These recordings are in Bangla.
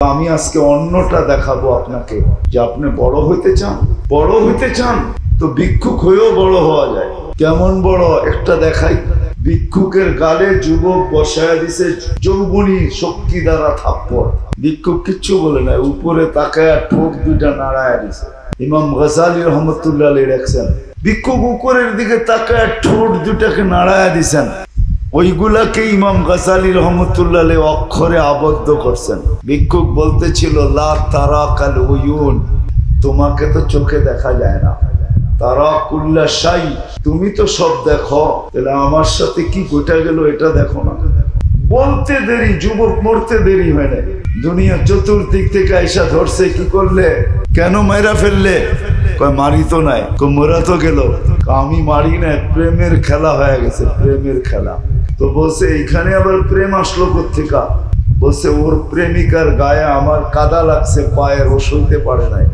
আমি আজকে অন্যটা দেখাবো আপনাকে যে আপনি বড় হইতে চান তো ভিক্ষুক হয়েও বড় হওয়া যায়। কেমন বড় একটা দেখাই। ভিক্ষুকের গালে যুবক বসায় দিছে যৌবনী শক্তি দ্বারা থাপ্পড়। ভিক্ষুক কিচ্ছু বলে না, উপরে তাকায় ঠোঁট দুইটা নাড়ায় দিছে। ইমাম গাজালি রহমতুল্লাহ আলাইহি লেখছেন ভিক্ষুক উপরের দিকে তাকায় ঠোঁট দুটাকে নাড়ায় দিছেন। ওইগুলাকে ইমাম গাজালি রহমতুল্লাহ আলাইহি অক্ষরে আবদ্ধ করছেন। ভিক্ষুক বলতেছিল লা তারাকাল উয়ুন, তোমাকে তো চোখে দেখা যায় না। তারা কুল্লা শাই, তুমি তো সব দেখো, তাহলে আমার সাথে কি ঘটে গেল এটা দেখো না। বলতে দেরি, যুবক মরতে দেরি হয় না। দুনিয়া চতুর্দিক থেকে আইসা ধরছে, কি করলে, কেন মাইরা ফেললে? কয় মারি তো নাই। মরা তো গেল। আমি মারি নাই, প্রেমের খেলা হয়ে গেছে, প্রেমের খেলা। তো বলছে এইখানে আবার প্রেম আসলো কোত্থেকা? বলছে ওর প্রেমিকার গায়ে আমার কাদা লাগছে পায়ের, ও সইতে পারে নাই,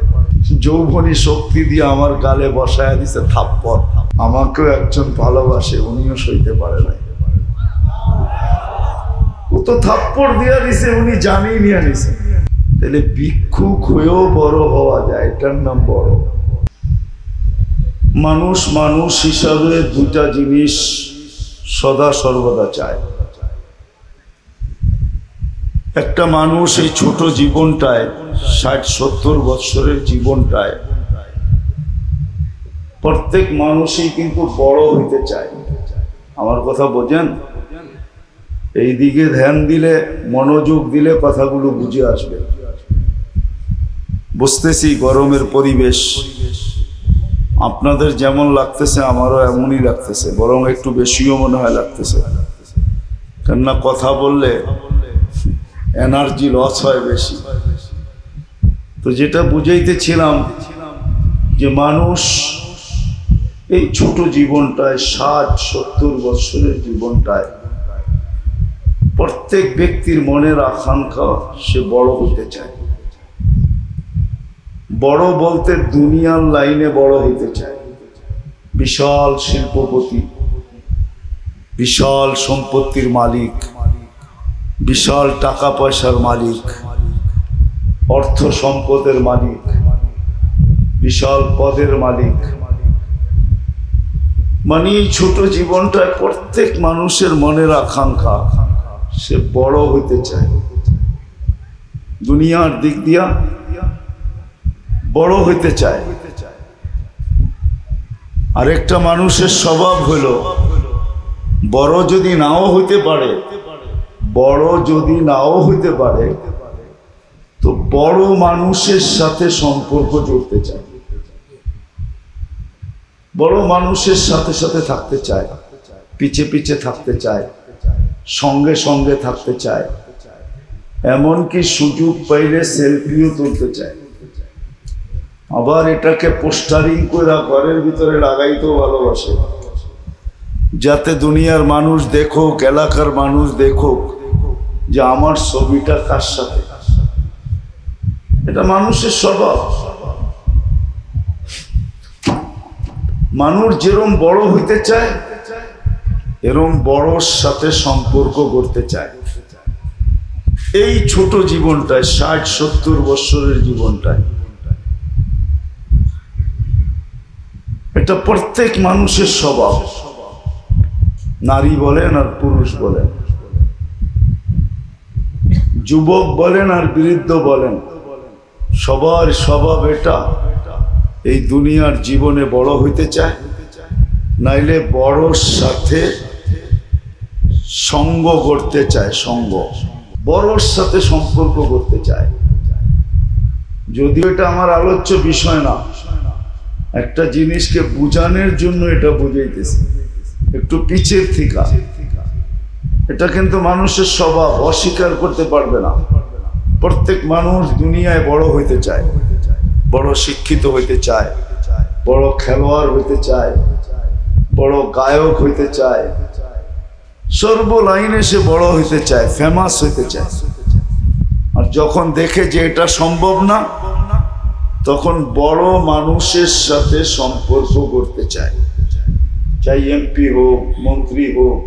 যৌবনী শক্তি দিয়ে আমার গালে বসায় দিছে থাপ্পড়। আমাকেও একজন ভালোবাসে, উনিও সইতে পারে নাই, ও তো থাপ্পড় দিয়া দিছে, উনি জানিয়ে নিয়ে নিছে। তাহলে ভিক্ষুক হয়েও বড় হওয়া যায়, এটার নাম বড়। মানুষ হিসাবে দুটা জিনিস সদা সর্বদা চায়। একটা মানুষ এই ছোট জীবনটায়, 60-70 বছরের জীবনটায়, প্রত্যেক মানুষই কিন্তু বড় হইতে চায়। আমার কথা বোঝেন? এই দিকে ধ্যান দিলে, মনোযোগ দিলে কথাগুলো বুঝে আসবে। বুঝতেছি গরমের পরিবেশ, আপনাদের যেমন লাগতেছে আমারও এমনই লাগতেছে, বরং একটু বেশিও মনে হয় লাগতেছে। কেননা কথা বললে এনার্জি লস হয় বেশি। তো যেটা বুঝাইতেছিলাম যে মানুষ এই ছোট জীবনটায়, 60-70 বছরের জীবনটায়, প্রত্যেক ব্যক্তির মনের আকাঙ্ক্ষা সে বড় হতে চায়। বড় বলতে দুনিয়ার লাইনে বড় হইতে চায়। বিশাল শিল্পপতি, বিশাল সম্পত্তির মালিক, বিশাল টাকা পয়সার মালিক, অর্থ সম্পদের মালিক, বিশাল পদের মালিক। মানে এই ছোট জীবনটায় প্রত্যেক মানুষের মনের আকাঙ্ক্ষা সে বড় হইতে চায়। দুনিয়ার দিক দিয়া বড় হইতে চায়। আরেকটা মানুষের স্বভাব হলো বড় যদি নাও হইতে পারে, তো বড় মানুষের সাথে সম্পর্ক জুড়তে চায়, বড় মানুষের সাথে সাথে থাকতে চায়, পিছে পিছে থাকতে চায়, সঙ্গে সঙ্গে থাকতে চায়, এমনকি সুযোগ পাইলে সেলফিও তুলতে চায়। আবার এটাকে পোস্টারিং করে ঘরের ভিতরে লাগাইতেও ভালোবাসে, যাতে দুনিয়ার মানুষ দেখুক, এলাকার মানুষ দেখুক যে আমার ছবিটা কার সাথে। এটা মানুষের স্বভাব। মানুষ যেরকম বড় হইতে চায়, এরকম বড়র সাথে সম্পর্ক করতে চায়। এই ছোট জীবনটায়, 60-70 বছরের জীবনটায়, এটা প্রত্যেক মানুষের স্বভাব। নারী বলেন আর পুরুষ বলেন, যুবক বলেন আর বৃদ্ধ বলেন, সবার স্বভাব এটা। এই দুনিয়ার জীবনে বড় হইতে চায়, নাইলে বড়র সাথে সঙ্গ করতে চায়, সঙ্গ, বড়র সাথে সম্পর্ক করতে চায়। যদিও এটা আমার আলোচ্য বিষয় না, একটা জিনিসকে বুঝানোর জন্য এটা বুঝাইতেছি, একটু পিছের থেকে। এটা কিন্তু মানুষের স্বভাব, অস্বীকার করতে পারবে না। প্রত্যেক মানুষ দুনিয়ায় বড় হইতে চায়, বড় শিক্ষিত হইতে চায়, বড় খেলোয়াড় হইতে চায়, বড় গায়ক হইতে চায়, সর্ব লাইনে সে বড় হইতে চায়, ফেমাস হইতে চায়। আর যখন দেখে যে এটা সম্ভব না, তখন বড় মানুষের সাথে সম্পর্ক করতে চায়। চাই এমপি হোক, মন্ত্রী হোক,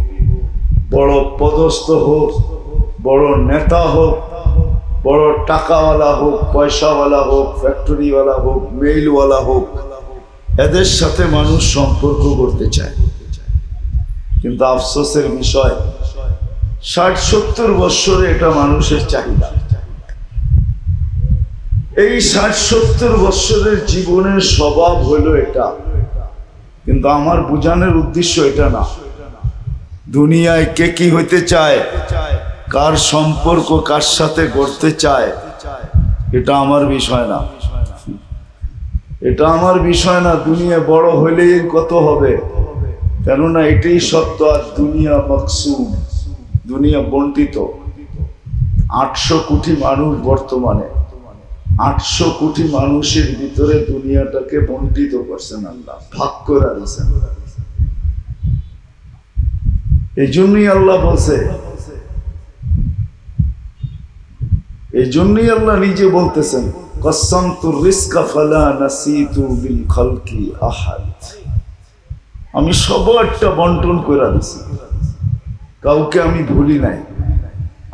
বড় পদস্থ হোক, বড় নেতা হোক, বড় টাকাওয়ালা হোক, পয়সাওয়ালা হোক, ফ্যাক্টরিওয়ালা হোক, মেইলওয়ালা হোক, এদের সাথে মানুষ সম্পর্ক করতে চায়। কিন্তু আফসোসের বিষয় 60-70 বছরে এটা মানুষের চাহিদা। এই 60-70 বছরের জীবনের স্বভাব হলো এটা। কিন্তু আমার বোঝানোর উদ্দেশ্য এটা না। দুনিয়ায় কে কি হইতে চায়, কার সম্পর্ক কার সাথে করতে চায়, এটা আমার বিষয় না। এটা আমার বিষয় না। দুনিয়া বড় হইলেই কত হবে, কেননা এটাই সত্য। আর দুনিয়া মাকসুম, দুনিয়া বন্টিত। 800 কোটি মানুষ বর্তমানে, 800 কোটি মানুষের ভিতরে দুনিয়াটাকে বন্টিত করছেন আল্লাহ, ভাগ করে দিয়েছেন। এই জন্যই আল্লাহ বলছে, এই জন্যই আল্লাহ নিজে বলতেছেন, কসসামতুর রিজকা ফালা নাসিতু বিল খালকি আহাদ। আমি সবারটা বন্টন করে দিছি, কাউকে আমি ভুলি নাই,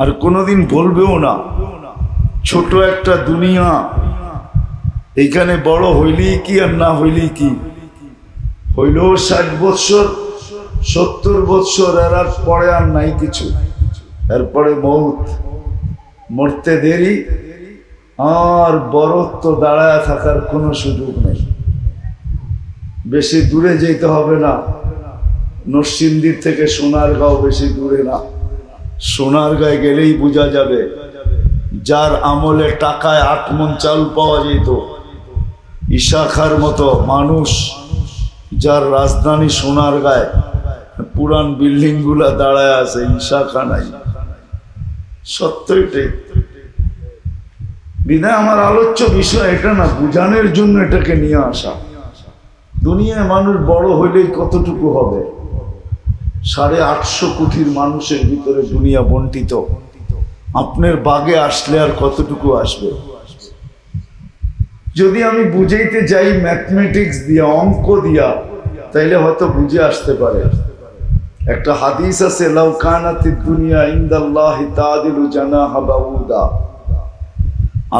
আর কোনোদিন বলবেও না। ছোট একটা দুনিয়া, এইখানে বড় হইলেই কি আর না হইলেই কি, হইলেও 60 বৎসর 70 বৎসর, এর পরে আর নাই কিছু। এরপরে মৌত, মরতে দেরি, আর বরত্ব দাঁড়ায় থাকার কোনো সুযোগ নেই। বেশি দূরে যেতে হবে না, নরসিংদীর থেকে সোনারগাঁও বেশি দূরে না। সোনারগাঁয়ে গেলেই বোঝা যাবে, যার আমলে টাকায় 8 মণ চাল পাওয়া যেত, ইশাখার মতো মানুষ, যার রাজধানী সোনারগাঁয়ে, পুরান বিল্ডিং গুলা দাঁড়ায় আছে, ইশাখা নাই। সত্য এটাই। বিধায় আমার আলোচ্য বিষয় এটা না, বুঝানোর জন্য এটাকে নিয়ে আসা। দুনিয়ায় মানুষ বড় হইলেই কতটুকু হবে? 850 কোটির মানুষের ভিতরে দুনিয়া বন্টিত। আপনার বাগে আসলে আর কতটুকু আসবে? যদি আমি বুঝাইতে যাই ম্যাথমেটিক্স দিয়া, অঙ্ক দিয়া, তাইলে হয়তো বুঝে আসতে পারে। একটা হাদিস আছে, লাউ কানাতিদ দুনিয়া ইনদাল্লাহি তাদিলু জানাহা বাউদা।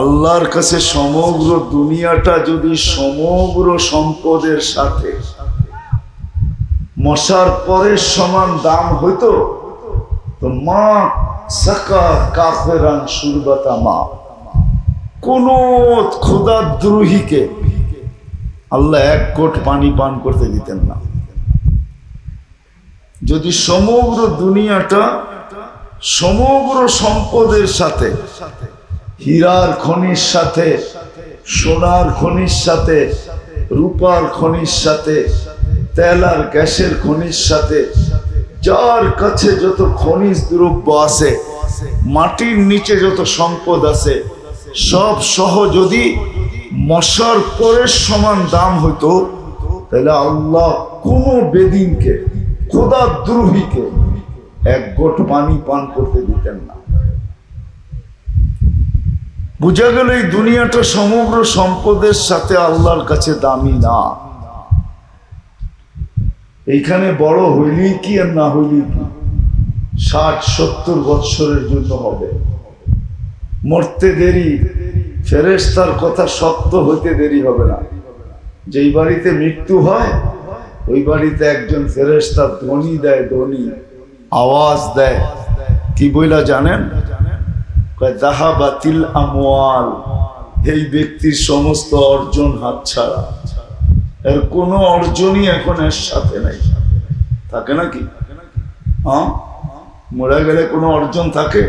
আল্লাহর কাছে সমগ্র দুনিয়াটা যদি সমগ্র সম্পদের সাথে মশার পরের সমান দাম হইতো, তো মা সাকা কাফেরান সুরবাতা মা, কোন খোদাদ্রোহীকে আল্লাহ 1 কোট পানি পান করতে দিতেন না। যদি সমগ্র দুনিয়াটা সমগ্র সম্পদের সাথে, হীরার খনির সাথে, সোনার খনির সাথে, রূপার খনির সাথে, তেল আর গ্যাসের খনির সাথে, যার কাছে যত খনিজ দ্রব্য আছে, মাটির নিচে যত সম্পদ আছে, সব সহ যদি মশার পরের সমান দাম হইতো, তাহলে আল্লাহ কোন বেদিনকে, খোদাদ্রোহীকে 1 গোট পানি পান করতে দিতেন না। বুঝা গেল এই দুনিয়াটা সমগ্র সম্পদের সাথে আল্লাহর কাছে দামি না। এইখানে বড় হইলেই কি আর না হইলেই কি, 60-70 বৎসরের জন্য হবে। মরতে দেরি, ফেরেশতার কথা সত্য হইতে দেরি হবে না। যেই বাড়িতে মৃত্যু হয়, ওই বাড়িতে একজন ফেরেশতা ধ্বনি দেয়, ধ্বনি আওয়াজ দেয়। কি বইলা জানেন? যাহাবাতিল আমওয়াল, এই ব্যক্তির সমস্ত অর্জন হাতছাড়া। এর কোনো অর্জনই এখন এর সাথে নাই। থাকে নাকি? হ্যাঁ, মরে গেলে কোনো অর্জন থাকে?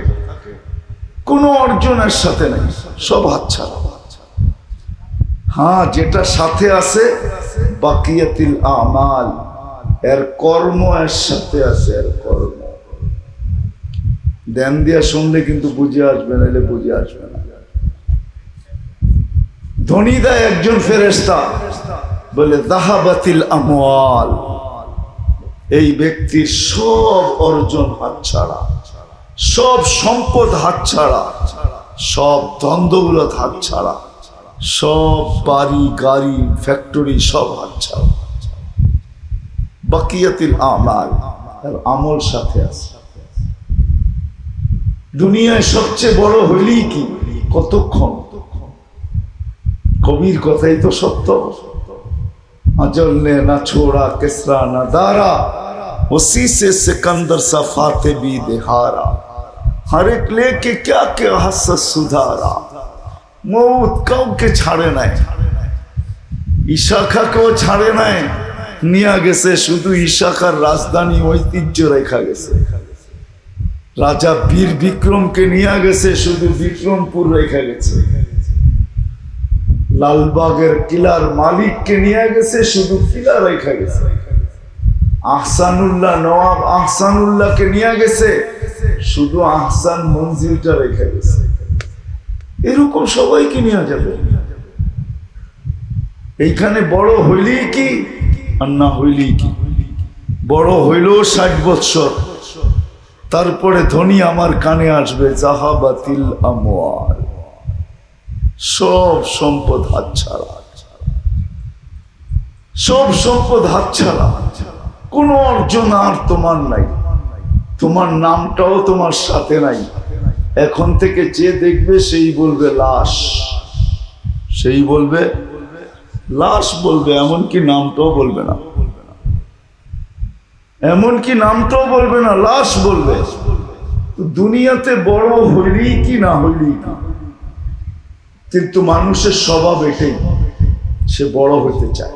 কোনো অর্জন এর সাথে নাই, সব হাতছাড়া। হ্যাঁ, যেটা সাথে আছে বাকিয়াতিল আমাল, এর কর্ম এর সাথে আছে, এর কর্ম। ধ্যান দিয়া শুনলে কিন্তু বুঝে আসবে, নাহলে বুঝে আসবে না। ধ্বনি দেয় একজন ফেরেশতা, বলে যাহাবাতিল আমওয়াল, এই ব্যক্তির সব অর্জন হাতছাড়া, সব সম্পদ হাতছাড়া, সব দ্বন্দ্বগুলো হাতছাড়া, সব বাড়ি গাড়ি ফ্যাক্টরি সব হাতছাড়া। বাকিয়াতিল আমাল, আমল সাথে আছে। দুনিয়ায় সবচেয়ে বড় হইলেই কি, কতক্ষণ? কবির কথাই তো সত্য। अजल ने ना छोड़ा किसरा ना दारा, उसी से सिकंदर सा फाते भी दिहारा, हर एक लेके क्या क्या हसत सुधारा। मौत কাউকে ছাড়ে নাই, ইশাখাকেও ছাড়ে নাই, নিয়ে গেছে শুধু ইশাখার রাজধানী ঐতিহ্য রেখা গেছে। রাজা বীর বিক্রমকে নিয়ে গেছে শুধু বিক্রমপুর রেখা গেছে। লালবাগের কিলার মালিককে নিয়ে গেছে শুধু কিলা রেখা গেছে। আহসানুল্লাহ নওয়াব আহসানুল্লাহকে নিয়ে গেছে শুধু আহসান মঞ্জিলটা রেখা গেছে। এরকম সবাইকে নিয়ে যাবে। এইখানে বড় হইলেই কি আর না হইলেই কি? বড় হইলেও 60 বৎসর, তারপরে ধ্বনি আমার কানে আসবে জাহাবাতিল আমওয়াল, সব সম্পদ হাতছাড়া, সব সম্পদ হাতছাড়া, কোনো অর্জন আর তোমার নাই, তোমার নামটাও তোমার সাথে নাই। এখন থেকে যে দেখবে সেই বলবে লাশ, সেই বলবে লাশ বলবে, এমনকি নামটাও বলবে না, এমনকি নামটাও বলবে না, লাশ বলবে। দুনিয়াতে বড় হইলেই কি না হইলেই কি, কিন্তু মানুষের স্বভাব এটাই, সে বড় হতে চায়,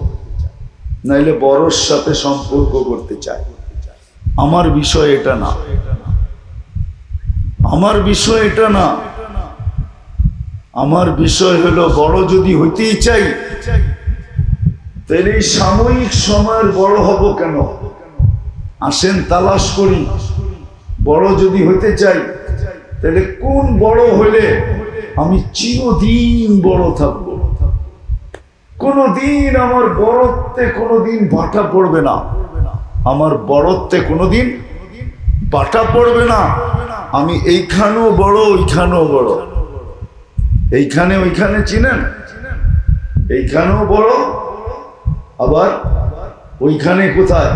নাইলে বড়র সাথে সম্পর্ক করতে চায়। আমার বিষয় এটা না, আমার বিষয় এটা না, আমার বিষয় হলো বড় যদি হইতেই চাই তাহলে সাময়িক সময়ের বড় হব কেন? আসেন তালাশ করি, বড় যদি হইতে চাই তাহলে কোন বড় হইলে আমি চিরদিন বড় থাকবো, কোনদিন আমার বড়ত্বে কোনদিন বাটা পড়বে না, আমার বড়ত্বে কোনদিন বাটা পড়বে না। আমি এইখানেও বড় ওইখানেও বড়, এইখানে ওইখানে চিনেন, এইখানেও বড় আবার ওইখানে কোথায়?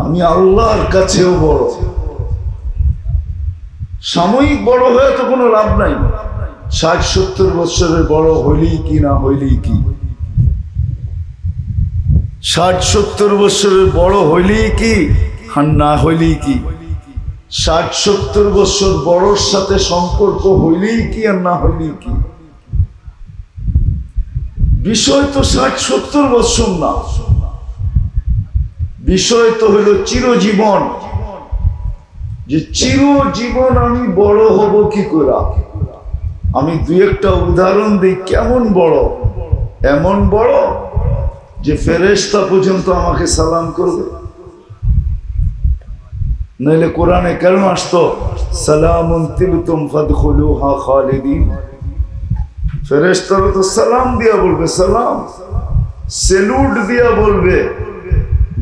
আমি আল্লাহর কাছেও বড়। সাময়িক বড় হয়ে তো কোনো লাভ নাই। 60-70 বছরের বড় হইলেই কি না হইলেই কি? 60-70 বছরের বড় হইলেই কি আর না হইলেই কি? 60-70 বছর বড়র সাথে সম্পর্ক হইলেই কি আর না হইলেই কি? বিষয় তো 60-70 বছর না, বিষয় তো হলো চিরজীবন, যে চিরজীবন আমি বড় হব কি করে। আমি দুই একটা উদাহরণ দিই। কেমন বড়? এমন বড় যে ফেরেশতা পর্যন্ত আমাকে সালাম করবে। নইলে কোরআনে কেন আসতো সালামুন তিবতুম ফাদখুলুহা খালিদিন? ফেরেশতারা তো সালাম দিয়া বলবে, সালাম সেলুট দিয়া বলবে,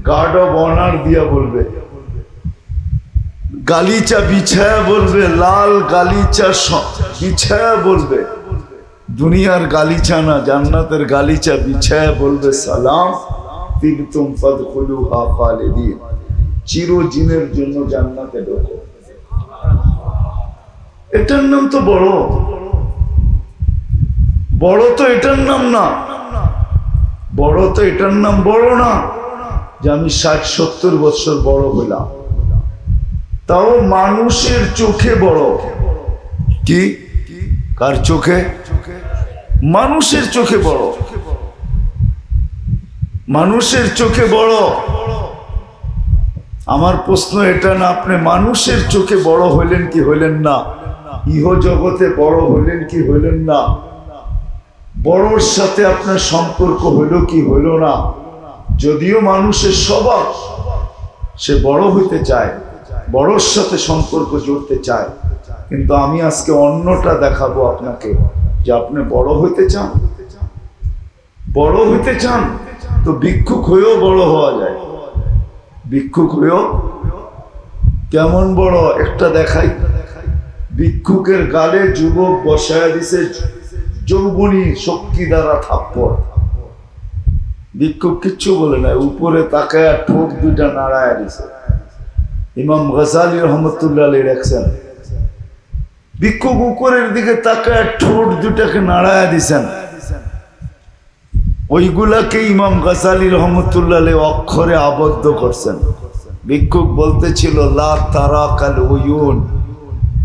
গার্ড অব অনার দিয়া বলবে, গালিচা বিছায়া বলবে, লাল গালিচা বিছায়া বলবে। দুনিয়ার গালিচা না, জান্নাতের গালিচা বিছায়া বলবে সালাম তিবতুম ফাদখুলুহা খালিদিন, চিরদিনের জন্য জান্নাতে ঢোকো। এটার নাম তো বড়। বড় তো এটার নাম না, বড় তো এটার নাম বড় না যে আমি 60-70 বছর বড় হইলাম, তাও মানুষের চোখে বড়। কি? কার চোখে? মানুষের চোখে বড়, মানুষের চোখে বড়। আমার প্রশ্ন এটা না আপনি মানুষের চোখে বড় হইলেন কি হইলেন না, ইহ জগতে বড় হইলেন কি হইলেন না, বড়র সাথে আপনার সম্পর্ক হইল কি হইল না। যদিও মানুষের স্বভাব সে বড় হইতে চায়, বড়র সাথে সম্পর্ক জুড়তে চায়, কিন্তু আমি আজকে অন্যটা দেখাবো আপনাকে, যে আপনি বড় হইতে চান, বড় হইতে চান তো ভিক্ষুক হয়েও বড় হওয়া যায়। ভিক্ষুক হয়েও কেমন বড় একটা দেখাই। ভিক্ষুকের গালে যুবক বসায়া দিছে যৌবনী শক্তি দ্বারা থাপ্পড়। ভিক্ষুক কিচ্ছু বলে না, উপরে তাকায় ঠোঁট দুইটা নাড়ায় দিছে। ইমাম গজালি রহমতুল্লাহ আলাইহি লেখছেন, ভিক্ষুক উপরের দিকে তাকায় ঠোঁট দুটাকে নাড়ায়া দিছেন, ওইগুলাকে ইমাম গাজালি রহমতুল্লাহ আলাইহি অক্ষরে আবদ্ধ করছেন। ভিক্ষুক বলতেছিল লা তারাকাল উয়ুন,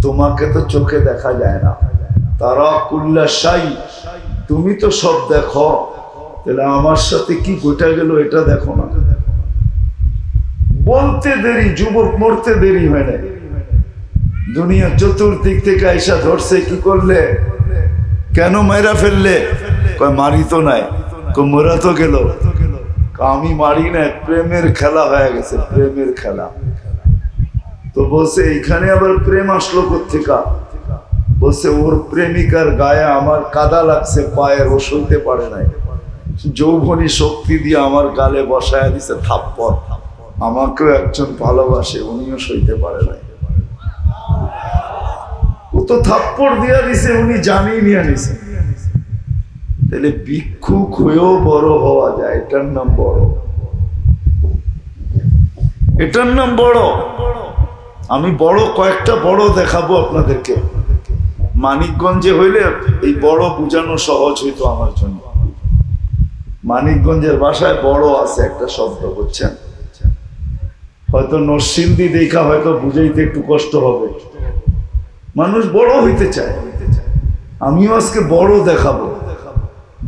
তোমাকে তো চোখে দেখা যায় না, তারা কুল্লা শাই, তুমি তো সব দেখো, তাহলে আমার সাথে কি ঘটে গেল এটা দেখো না। বলতে দেরি, যুবক মরতে দেরি হয় না। দুনিয়া চতুর্দিক থেকে আইসা ধরছে, কি করলে, কেন মাইরা ফেললে? কয় মারি তো নাই। কয় মরা তো গেল। আমি মারি না, প্রেমের খেলা হয়ে গেছে, প্রেমের খেলা। তো বলছে এইখানে আবার প্রেম আসলো কোত্থেকা? বলছে ওর প্রেমিকার গায়ে আমার কাদা লাগছে পায়ের, ও সইতে পারে নাই, যৌবনী শক্তি দিয়ে আমার গালে বসায় দিছে থাপ্পড়। আমাকেও একজন ভালোবাসে, উনিও সইতে পারে নাই, ও তো থাপ্পড় দিয়া দিছে, উনি জানিয়ে নিয়ে নিছে। তাহলে ভিক্ষুক হয়েও বড় হওয়া যায়, এটার নাম বড়, এটার নাম বড়। আমি বড় কয়েকটা বড় দেখাবো আপনাদেরকে। মানিকগঞ্জে হইলে এই বড় বুঝানো সহজ হইতো আমার জন্য। মানিকগঞ্জের ভাষায় বড় আছে একটা শব্দ, বুঝছেন? হয়তো নরসিংদী দেখা হয়তো বুঝাইতে একটু কষ্ট হবে। মানুষ বড় হইতে চায়, আমিও আজকে বড় দেখাবো।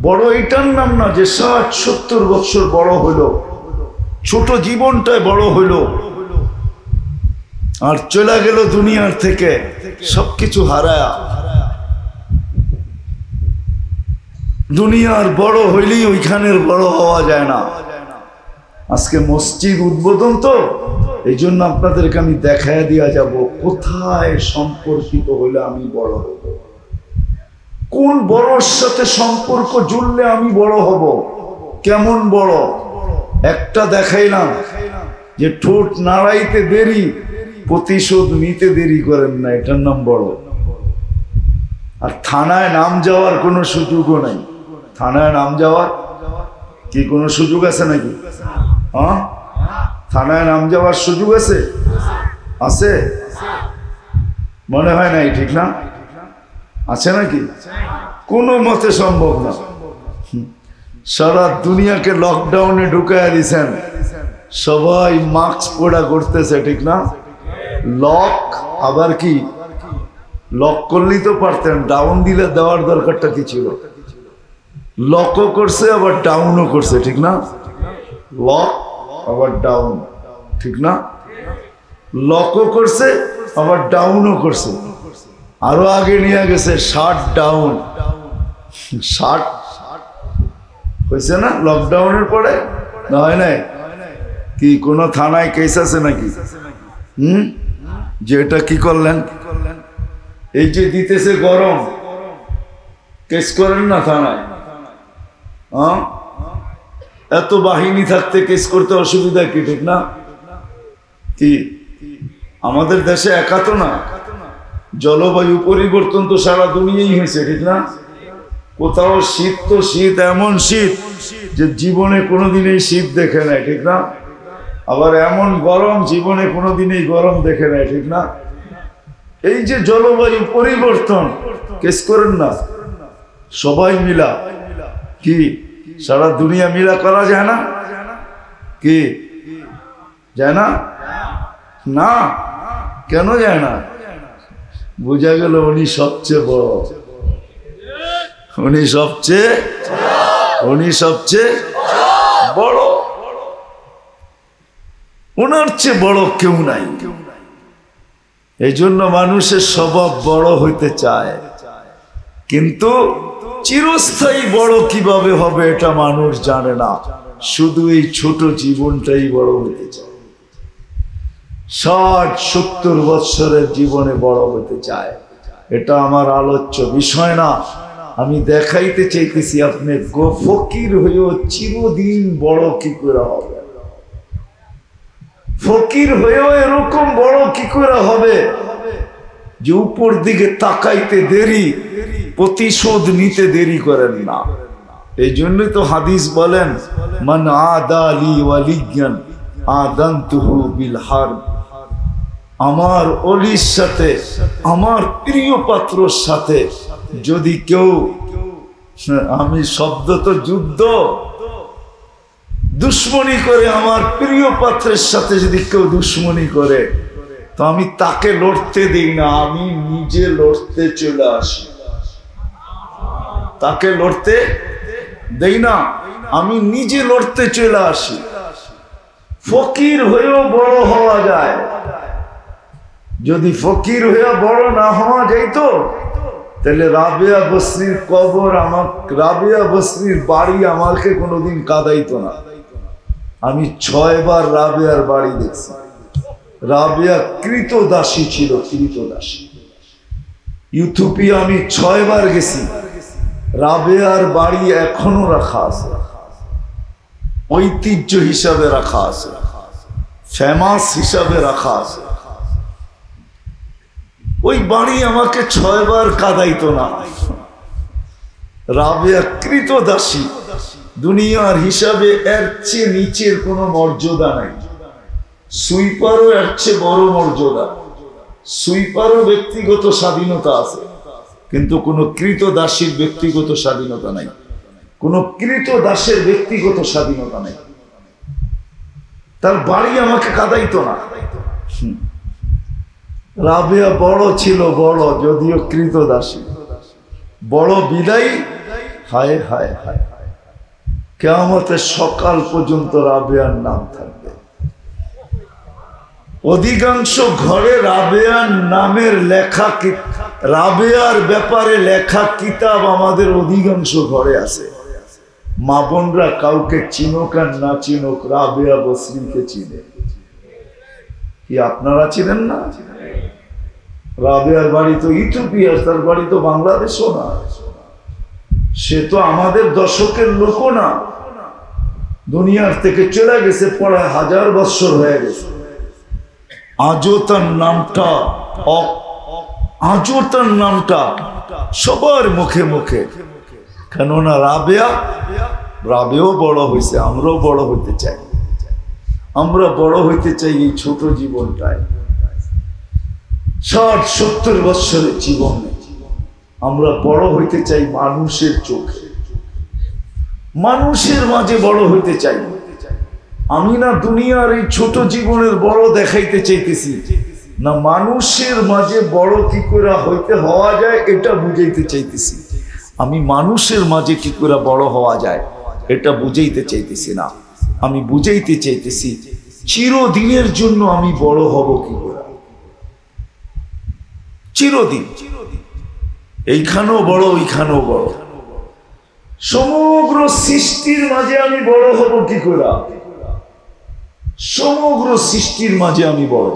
বড় এটার নাম না যে 60-70 বছর বড় হইল, ছোট জীবনটায় বড় হইল আর চলে গেল দুনিয়ার থেকে সবকিছু হারায়া। দুনিয়ার বড় হইলেই ওইখানের বড় হওয়া যায় না। আজকে মসজিদ উদ্বোধন, তো এই জন্য আপনাদেরকে আমি দেখায় দিয়া যাব কোথায় সম্পর্কিত হইলে আমি বড় হব, কোন বড়র সাথে সম্পর্ক জুড়লে আমি বড় হব, কেমন বড়। একটা দেখাইলাম যে ঠোঁট নাড়াইতে দেরি, প্রতিশোধ নিতে দেরি করেন না, এটার নাম বড়। আর থানায় নাম যাওয়ার কোনো সুযোগও নাই। থানায় নাম যাওয়ার কি কোনো সুযোগ আছে নাকি? হ্যাঁ, থানায় নাম যাওয়ার সুযোগ আছে? আছে মনে হয় নাই, ঠিক না? আছে নাকি? কোনো মতে সম্ভব না। সারা দুনিয়াকে লকডাউনে ঢুকাইয়া দিছেন, সবাই মাস্ক পড়া করতেছে, ঠিক না? লক আবার কি, লক করলেই তো পারতেন, ডাউন দিলে দেওয়ার দরকারটা কি ছিল? লকও করছে আবার ডাউনও করছে, ঠিক না? লক আবার ডাউন, ঠিক না? লকও করছে আবার ডাউনও করছে, আরো আগে নিয়ে গেছে শাট ডাউন। শাট হয়েছে না লকডাউনের পরে? না হয় নাই? কি কোনো থানায় কেস আছে নাকি? যে এটা কি করলেন, এই যে দিতেছে গরম, কেস করেন না থানায়? হ্যাঁ, এত বাহিনী থাকতে কেস করতে অসুবিধা কি, ঠিক না? কি আমাদের দেশে একা তো না, জলবায়ু পরিবর্তন তো সারা দুনিয়াই হয়েছে, ঠিক না? কোথাও শীত তো শীত, এমন শীত যে জীবনে কোনোদিন এই শীত দেখে নাই, ঠিক না? আবার এমন গরম জীবনে কোনোদিন এই গরম দেখে নাই, ঠিক না? এই যে জলবায়ু পরিবর্তন, কেস করেন না সবাই মিলা? কি সারা দুনিয়া মিলা করা যায় না? কি যায় না? না, কেন যায় না? বোঝা গেল উনি সবচেয়ে বড়, উনি সবচেয়ে বড়, ওনার চেয়ে বড় কেউ নাই। এই জন্য মানুষের স্বভাব বড় হইতে চায়, কিন্তু চিরস্থায়ী বড় কিভাবে হবে এটা মানুষ জানে না, শুধু এই ছোট জীবনটাই বড় হতে চায়। 60-70 বৎসরের জীবনে বড় হতে চায়, এটা আমার আলোচ্য বিষয় না। আমি দেখাইতে চাইতেছি আপনি ফকির হয়েও চিরদিন বড় কি করে হবে, ফকির হয়েও এরকম বড় কি করে হবে যে উপর দিকে তাকাইতে দেরি, প্রতিশোধ নিতে দেরি করেন না। এই জন্যই তো হাদিস বলেন, মান আদা লি ওয়ালিয়ান আযানতুহু বিল হারব, আমার অলির সাথে, আমার প্রিয় পাত্রর সাথে যদি কেউ, আমি শব্দ তো যুদ্ধ, দুশ্মনী করে, আমার প্রিয় পাত্রের সাথে যদি কেউ দুশ্মনী করে তো আমি তাকে লড়তে দিই না, আমি নিজে লড়তে চলে আসি। তাকে লড়তে দেই না, আমি নিজে লড়তে চলে আসি। ফকির হয়েও বড় হওয়া যায়, যদি ফকির হয়ে বড় না হওয়া যাইতো তাহলে রাবেয়া বসরির কবর, আমার রাবেয়া বসরির বাড়ি আমাকে কোনোদিন কাঁদাইতো না। আমি 6 বার রাবেয়ার বাড়ি দেখছি। রাবেয়া কৃতদাসী ছিল, কৃতদাসী। ইউথিওপিয়া আমি 6 বার গেছি। রাবেয়ার বাড়ি এখনো রাখা আছে, ঐতিহ্য হিসাবে রাখা আছে, ফেমাস হিসাবে রাখা আছে। ওই বাড়ি আমাকে 6 বার কাঁদাইতো না। রাবেয়া কৃতদাসী, দুনিয়ার হিসাবে এর চেয়ে নিচের কোনো মর্যাদা নাই। সুইপারও এর চেয়ে বড় মর্যাদা। সুইপারও ব্যক্তিগত স্বাধীনতা আছে, কিন্তু কোনো কৃতদাসীর ব্যক্তিগত স্বাধীনতা নাই, কোনো কৃতদাসের ব্যক্তিগত স্বাধীনতা নাই। তার বাড়ি আমাকে কাঁদাইতো না। রাবেয়া বড় ছিল, বড়, যদিও কৃতদাসী, বড় বিদায়। হায় হায় হায়, কিয়ামতের সকাল পর্যন্ত রাবেয়ার নাম থাকবে। অধিকাংশ ঘরে রাবেয়ার নামের লেখা, রাবেয়ার ব্যাপারে লেখা কিতাব আমাদের অধিকাংশ ঘরে আছে। মা বোনরা কাউকে চিনুক আর না চিনুক, রাবেয়া বসরিকে চিনে। কি আপনারা চিনেন না? রাবেয়ার বাড়ি তো ইথিওপিয়া, তার বাড়ি তো বাংলাদেশও না, সে তো আমাদের দশকের লোকও না, দুনিয়ার থেকে চলে গেছে, পড়া 1000 বছর হয়ে গেছে। আজও তার নামটা, আজও তার নামটা সবার মুখে মুখে। কেননা রাবেয়াও বড় হয়েছে, আমরাও বড় হইতে চাই। আমরা বড় হইতে চাই এই ছোট জীবনটায়। 60-70 বছরের জীবনে আমরা বড় হইতে চাই মানুষের চোখে, মানুষের মাঝে বড় হইতে চাই। আমি না দুনিয়ার এই ছোট জীবনের বড় দেখাইতে চাইতেছি না, মানুষের মাঝে বড় কি করে হইতে হওয়া যায় এটা বুঝাইতে চাইতেছি। আমি মানুষের মাঝে কি করে বড় হওয়া যায় এটা বুঝাইতে চাইতেছি না, আমি বুঝাইতে চাইতেছি চিরদিনের জন্য আমি বড় হব কি করে। চিরদিন, এইখানেও বড়, ওইখানেও বড়, সমগ্র সৃষ্টির মাঝে আমি বড় হব কি করে। সমগ্র সৃষ্টির মাঝে আমি বড়,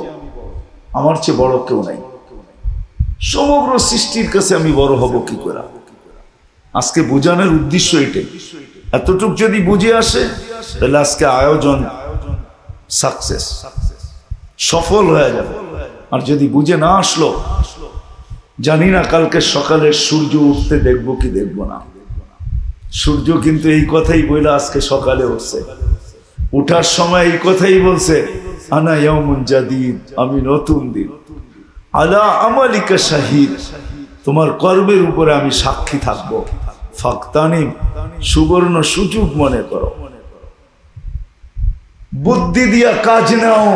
আমার চেয়ে বড় কেউ নাই। সমগ্র সৃষ্টির কাছে আমি বড় হব কি করে। আজকে বোঝানোর উদ্দেশ্য এটাই। এতটুক যদি বুঝে আসে তাহলে আজকে আয়োজন সাকসেস, সফল হয়ে যাবে। আর যদি বুঝে না আসলো, জানি না কালকে সকালে সূর্য উঠতে দেখবো কি দেখবো না। সূর্য কিন্তু এই কথাই বইলা আজকে সকালে উঠছে, উঠার সময় এই কথাই বলছে, আনা ইয়াউমুন জাদীদ, আমি নতুন দিন, আলা আমালিকা শাহিদ, তোমার কর্মের উপরে আমি সাক্ষী থাকবো। ফাকতানিম, সুবর্ণ সুযোগ মনে করো, বুদ্ধি দিয়া কাজ নাও,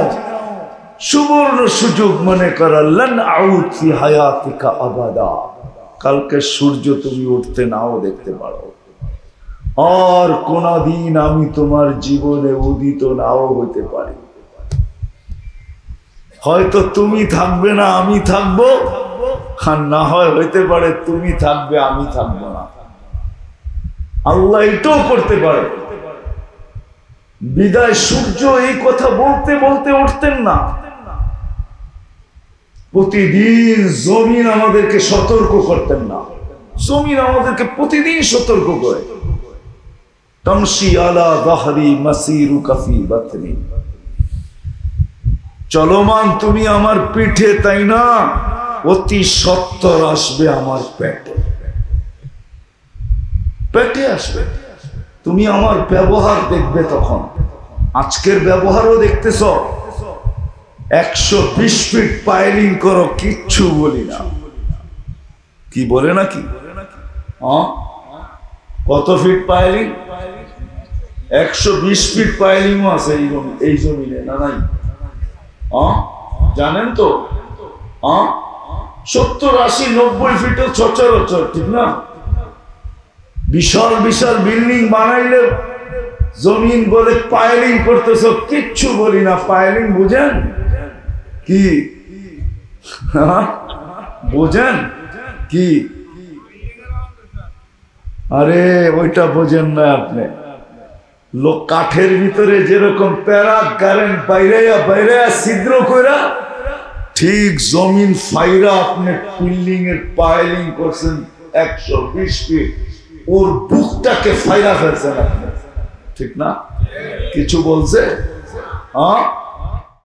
সুবর্ণ সুযোগ মনে করো। লান আউদ ফি হায়াতিকা আবাদা, কালকে সূর্য তুমি উঠতে নাও দেখতে পারো, আর কোনদিন আমি তোমার জীবনে উদিত নাও হইতে পারি। হয়তো তুমি থাকবে না, আমি থাকবো, আর না হয় হইতে পারে তুমি থাকবে, আমি থাকবো না। আল্লাহ এটাও করতে পারে। বিদায় সূর্য এই কথা বলতে বলতে উঠতেন না। প্রতিদিন জমিন আমাদেরকে সতর্ক করতেন না, জমিন আমাদেরকে প্রতিদিন সতর্ক করে। তামশি আলা যাহরি মাসিরুকা ফি বাতনি, চলমান তুমি আমার পিঠে, তাই না, অতি সত্বর আসবে আমার পেটে, পেটে আসবে। তুমি আমার ব্যবহার দেখবে তখন, আজকের ব্যবহারও দেখতেছ, 120 ফিট পাইলিং করো, কিচ্ছু বলি না। কি বলে নাকি? কত ফিট পাইলিং? 120 ফিট পাইলিং আছে এই জমিনে, না নাই? জানেন তো? 70, 80, 90 ফিটও সচরাচর, ঠিক না? বিশাল বিশাল বিল্ডিং বানাইলে জমিন বলে পাইলিং করতেছ, কিচ্ছু বলি না। পাইলিং বুঝেন কি? বোঝেন কি? আরে ওইটা বোঝেন না আপনি। লোক কাঠের ভিতরে যেরকম প্যারা কারেন্ট বাইরাইয়া বাইরাইয়া ছিদ্র কইরা, ঠিক জমিন ফাইরা আপনি বিল্ডিং এর পাইলিং করছেন 120 ফিট, ওর বুকটাকে ফাইরা ফেলছেন আপনি, ঠিক না? কিছু বলছে?